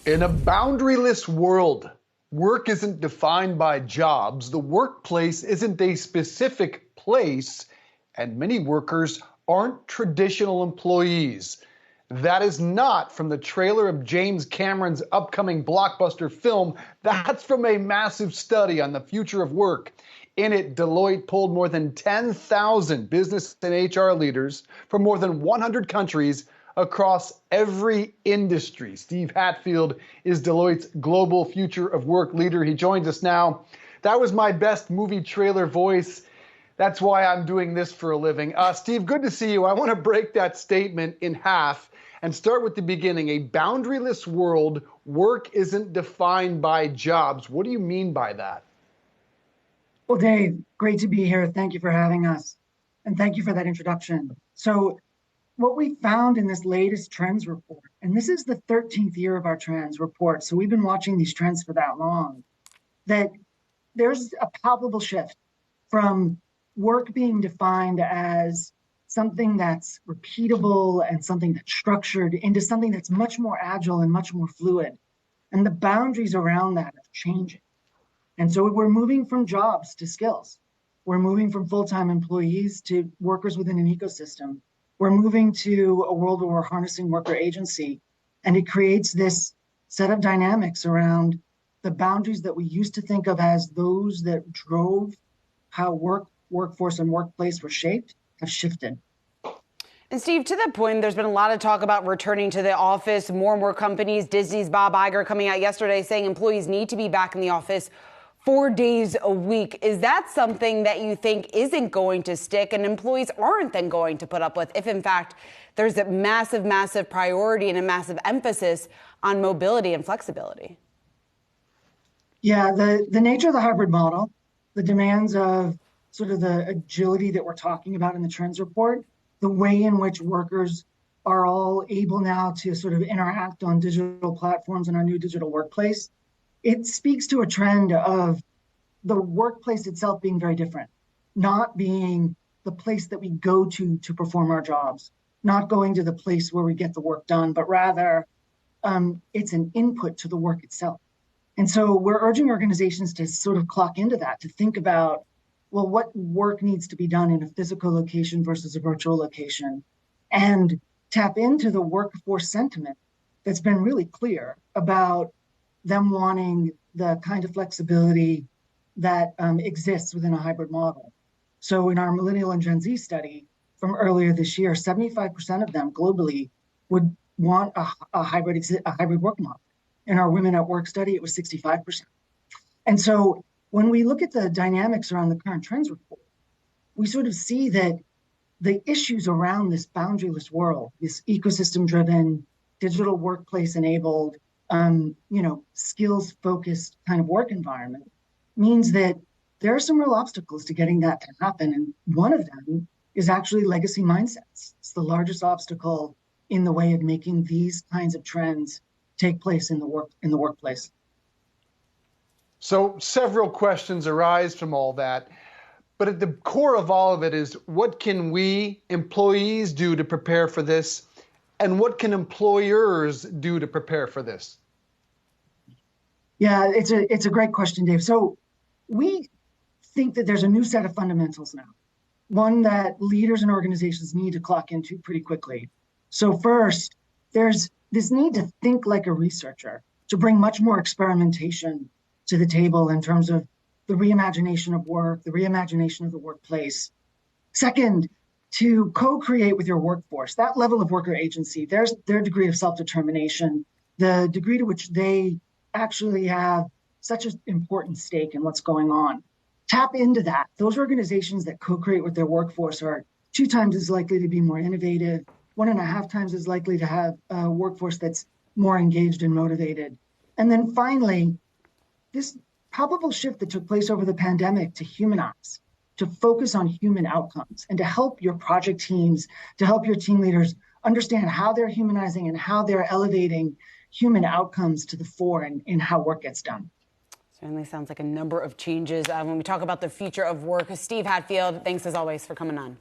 In a boundaryless world, work isn't defined by jobs, the workplace isn't a specific place, and many workers aren't traditional employees. That is not from the trailer of James Cameron's upcoming blockbuster film. That's from a massive study on the future of work. In it, Deloitte polled more than 10,000 business and HR leaders from more than 100 countries across every industry. Steve Hatfield is Deloitte's Global Future of Work leader. He joins us now. That was my best movie trailer voice. That's why I'm doing this for a living. Steve, good to see you. I want to break that statement in half and start with the beginning. A boundaryless world, work isn't defined by jobs. What do you mean by that? Well, Dave, great to be here. Thank you for having us. And thank you for that introduction. So what we found in this latest trends report, and this is the 13th year of our trends report, so we've been watching these trends for that long, that there's a palpable shift from work being defined as something that's repeatable and something that's structured into something that's much more agile and much more fluid. And the boundaries around that are changing. And so we're moving from jobs to skills. We're moving from full-time employees to workers within an ecosystem. We're moving to a world where we're harnessing worker agency. And it creates this set of dynamics around the boundaries that we used to think of as those that drove how workforce and workplace were shaped have shifted. And Steve, to that point, there's been a lot of talk about returning to the office. More and more companies, Disney's Bob Iger coming out yesterday saying employees need to be back in the office 4 days a week. Is that something that you think isn't going to stick and employees aren't then going to put up with if, in fact, there's a massive, massive priority and a massive emphasis on mobility and flexibility? Yeah, the nature of the hybrid model, the demands of sort of the agility that we're talking about in the trends report, the way in which workers are all able now to sort of interact on digital platforms in our new digital workplace, it speaks to a trend of the workplace itself being very different, not being the place that we go to perform our jobs, not going to the place where we get the work done, but rather it's an input to the work itself. And so we're urging organizations to sort of clock into that, to think about, well, what work needs to be done in a physical location versus a virtual location, and tap into the workforce sentiment that's been really clear about them wanting the kind of flexibility that exists within a hybrid model. So in our Millennial and Gen Z study from earlier this year, 75% of them globally would want a hybrid work model. In our Women at Work study, it was 65%. And so when we look at the dynamics around the current trends report, we sort of see that the issues around this boundaryless world, this ecosystem-driven, digital workplace-enabled, skills-focused kind of work environment means that there are some real obstacles to getting that to happen. And one of them is actually legacy mindsets. It's the largest obstacle in the way of making these kinds of trends take place in the workplace. So several questions arise from all that. But at the core of all of it is, what can we, employees, do to prepare for this? And what can employers do to prepare for this? Yeah, it's a great question, Dave. So we think that there's a new set of fundamentals now, one that leaders and organizations need to clock into pretty quickly. So first, there's this need to think like a researcher, to bring much more experimentation to the table in terms of the reimagination of work, the reimagination of the workplace. Second, to co-create with your workforce, that level of worker agency, their degree of self-determination, the degree to which they actually have such an important stake in what's going on. Tap into that. Those organizations that co-create with their workforce are 2 times as likely to be more innovative, 1.5 times as likely to have a workforce that's more engaged and motivated. And then finally, this palpable shift that took place over the pandemic to humanize, to focus on human outcomes, and to help your project teams, to help your team leaders understand how they're humanizing and how they're elevating human outcomes to the fore in how work gets done. Certainly sounds like a number of changes when we talk about the future of work. Steve Hatfield, thanks as always for coming on.